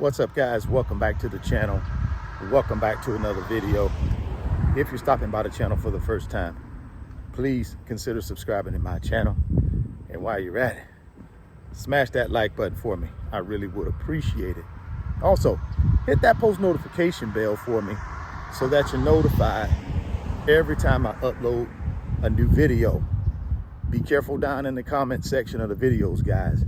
What's up, guys? Welcome back to the channel. Welcome back to another video. If you're stopping by the channel for the first time, please consider subscribing to my channel. And while you're at it, smash that like button for me. I really would appreciate it. Also, hit that post notification bell for me so that you're notified every time I upload a new video. Be careful down in the comment section of the videos, guys.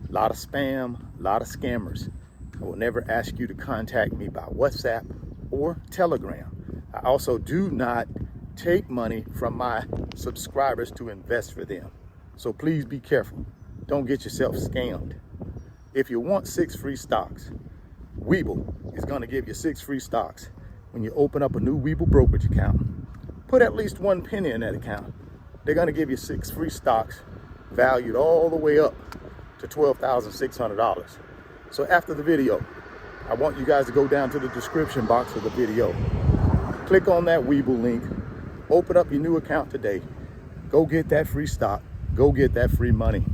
A lot of spam, a lot of scammers. I will never ask you to contact me by WhatsApp or Telegram. I also do not take money from my subscribers to invest for them. So please be careful. Don't get yourself scammed. If you want 6 free stocks, Webull is going to give you 6 free stocks when you open up a new Webull brokerage account. Put at least 1 penny in that account. They're going to give you 6 free stocks valued all the way up to $12,600. So after the video, I want you guys to go down to the description box of the video. Click on that Webull link. Open up your new account today. Go get that free stock. Go get that free money.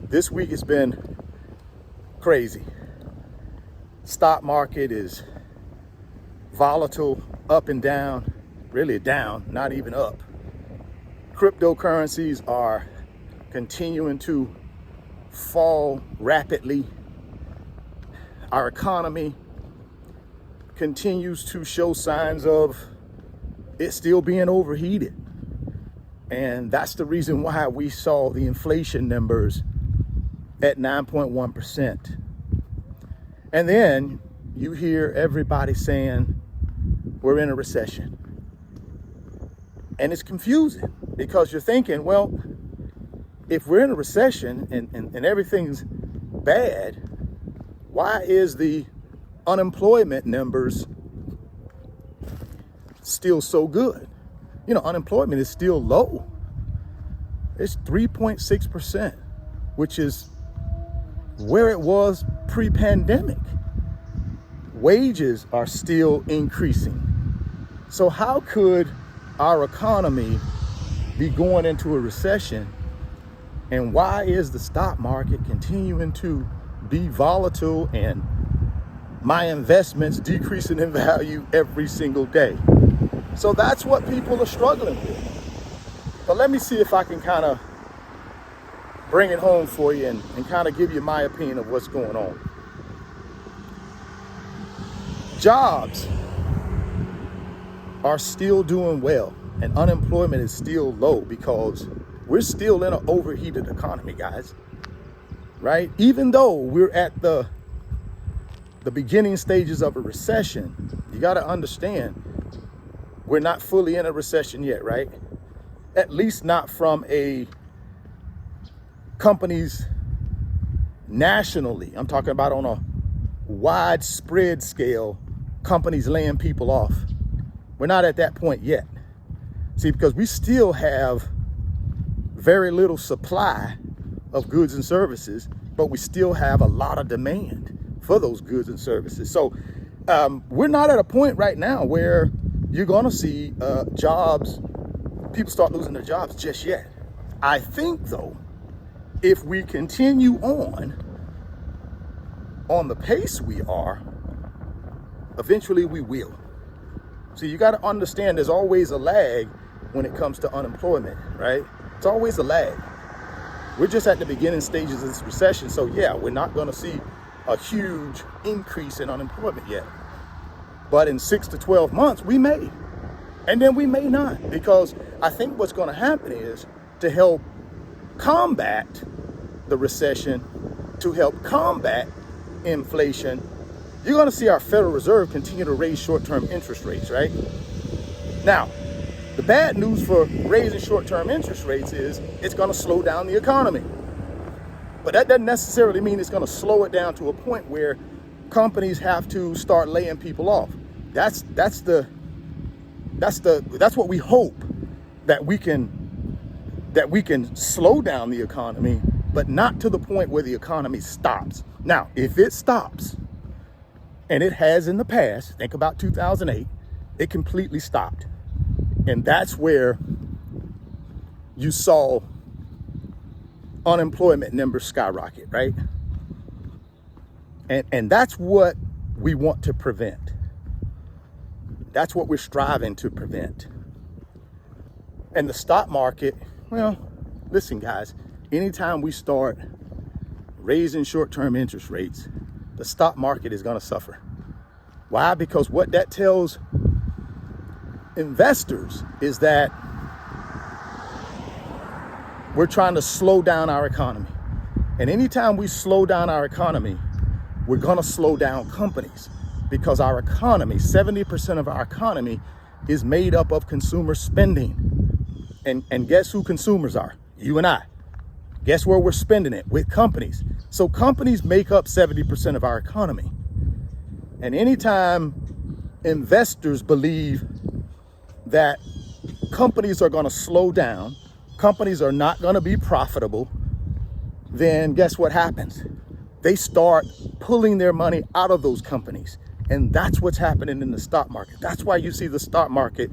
This week has been crazy. Stock market is volatile, up and down, really down, not even up. Cryptocurrencies are continuing to fall rapidly. Our economy continues to show signs of it still being overheated. And that's the reason why we saw the inflation numbers at 9.1%. And then you hear everybody saying we're in a recession. And it's confusing because you're thinking, well, if we're in a recession and everything's bad, why is the unemployment numbers still so good? You know, unemployment is still low. It's 3.6%, which is where it was pre-pandemic. Wages are still increasing. So how could our economy be going into a recession? And why is the stock market continuing to be volatile and my investments decreasing in value every single day? So that's what people are struggling with. But let me see if I can kind of bring it home for you and kind of give you my opinion of what's going on. Jobs are still doing well and unemployment is still low because we're still in an overheated economy, guys, right? Even though we're at the beginning stages of a recession, you got to understand we're not fully in a recession yet, right? At least not from a companies nationally. I'm talking about on a widespread scale, companies laying people off. We're not at that point yet. See, because we still have very little supply of goods and services, but we still have a lot of demand for those goods and services. So we're not at a point right now where you're going to see people start losing their jobs just yet. I think, though, if we continue on the pace we are, eventually we will. So you got to understand there's always a lag when it comes to unemployment, right? It's always a lag. We're just at the beginning stages of this recession. So yeah, we're not going to see a huge increase in unemployment yet. But in 6 to 12 months, we may. And then we may not, because I think what's going to happen is to help combat the recession, to help combat inflation, you're going to see our Federal Reserve continue to raise short-term interest rates, right? Now, the bad news for raising short-term interest rates is it's going to slow down the economy. But that doesn't necessarily mean it's going to slow it down to a point where companies have to start laying people off. That's what we hope, that we can slow down the economy, but not to the point where the economy stops. Now, if it stops, and it has in the past, think about 2008, it completely stopped. And that's where you saw unemployment numbers skyrocket, right? And that's what we want to prevent. That's what we're striving to prevent. And the stock market, well, listen, guys, anytime we start raising short-term interest rates, the stock market is going to suffer. Why? Because what that tells investors is that we're trying to slow down our economy. And anytime we slow down our economy, we're going to slow down companies, because our economy, 70% of our economy is made up of consumer spending. And guess who consumers are? You and I. Guess where we're spending it? With companies. So companies make up 70% of our economy. And anytime investors believe that companies are going to slow down, companies are not going to be profitable, then guess what happens? They start pulling their money out of those companies. And that's what's happening in the stock market. That's why you see the stock market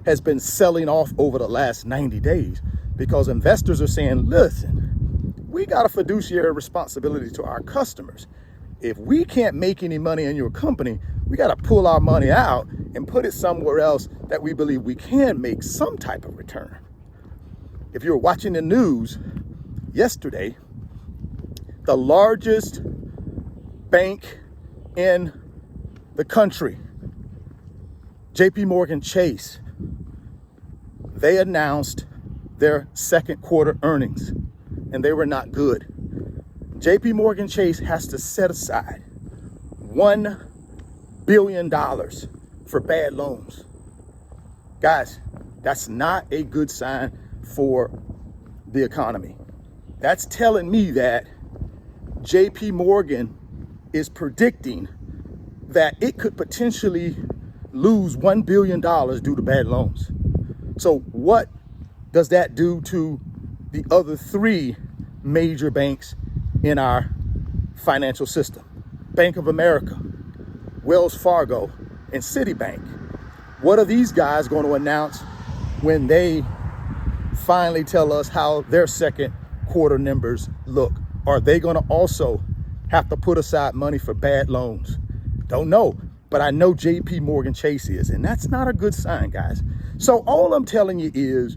has been selling off over the last 90 days, because investors are saying, listen, we got a fiduciary responsibility to our customers. If we can't make any money in your company, we got to pull our money out and put it somewhere else that we believe we can make some type of return. If you were watching the news yesterday, the largest bank in the country, JP Chase, they announced their second quarter earnings, and they were not good. JP Chase has to set aside $1 billion for bad loans. Guys, that's not a good sign for the economy. That's telling me that JP Morgan is predicting that it could potentially lose $1 billion due to bad loans. So what does that do to the other three major banks in our financial system? Bank of America, Wells Fargo, and Citibank. What are these guys going to announce when they finally tell us how their second quarter numbers look? Are they going to also have to put aside money for bad loans? Don't know, but I know JP Chase is, and that's not a good sign, guys. So all I'm telling you is,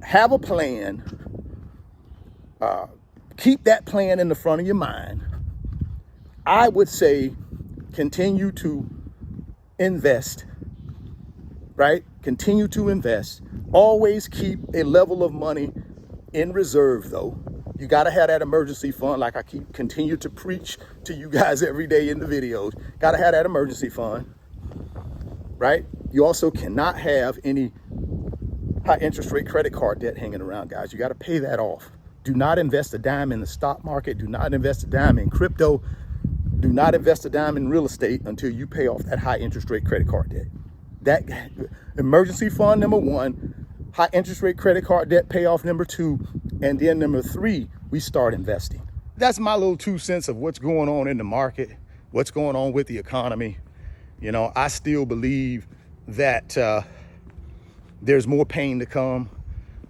have a plan. Keep that plan in the front of your mind. I would say continue to invest, right? Continue to invest. Always keep a level of money in reserve, though. You got to have that emergency fund, like I continue to preach to you guys every day in the videos. Got to have that emergency fund, right? You also cannot have any high interest rate credit card debt hanging around, guys. You got to pay that off. Do not invest a dime in the stock market. Do not invest a dime in crypto. Do not invest a dime in real estate until you pay off that high interest rate credit card debt. That emergency fund, number one, high interest rate credit card debt payoff, number two, and then number three, we start investing. That's my little 2 cents of what's going on in the market, what's going on with the economy. I still believe that there's more pain to come.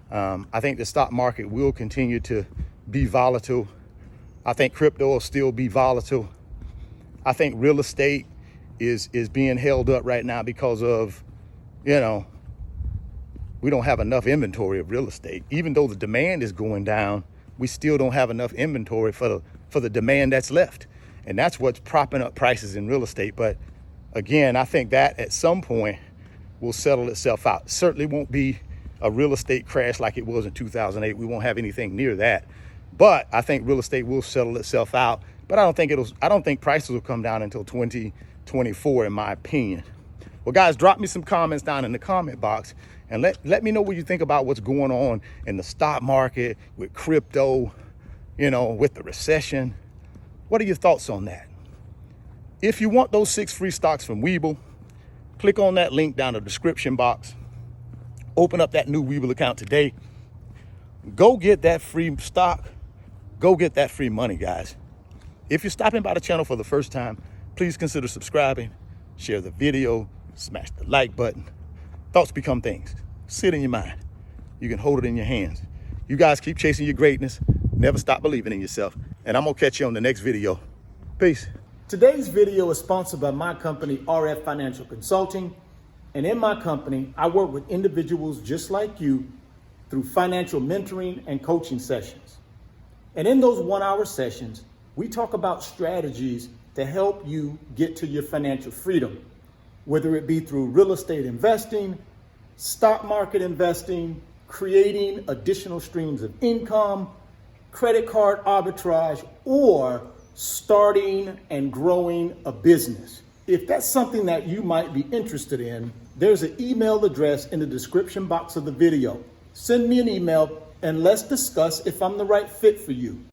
I think the stock market will continue to be volatile. I think crypto will still be volatile. I think real estate is being held up right now because of, we don't have enough inventory of real estate. Even though the demand is going down, we still don't have enough inventory for the demand that's left. And that's what's propping up prices in real estate. But again, I think that at some point will settle itself out. Certainly won't be a real estate crash like it was in 2008. We won't have anything near that. But I think real estate will settle itself out. But I don't think prices will come down until 2024, in my opinion. Well, guys, drop me some comments down in the comment box and let me know what you think about what's going on in the stock market, with crypto, with the recession. What are your thoughts on that? If you want those 6 free stocks from Webull, click on that link down in the description box. Open up that new Webull account today. Go get that free stock. Go get that free money, guys. If you're stopping by the channel for the first time, please consider subscribing, share the video, smash the like button. Thoughts become things. Sit in your mind. You can hold it in your hands. You guys keep chasing your greatness. Never stop believing in yourself. And I'm going to catch you on the next video. Peace. Today's video is sponsored by my company, RF Financial Consulting. And in my company, I work with individuals just like you through financial mentoring and coaching sessions. And in those 1-hour sessions, we talk about strategies to help you get to your financial freedom, whether it be through real estate investing, stock market investing, creating additional streams of income, credit card arbitrage, or starting and growing a business. If that's something that you might be interested in, there's an email address in the description box of the video. Send me an email and let's discuss if I'm the right fit for you.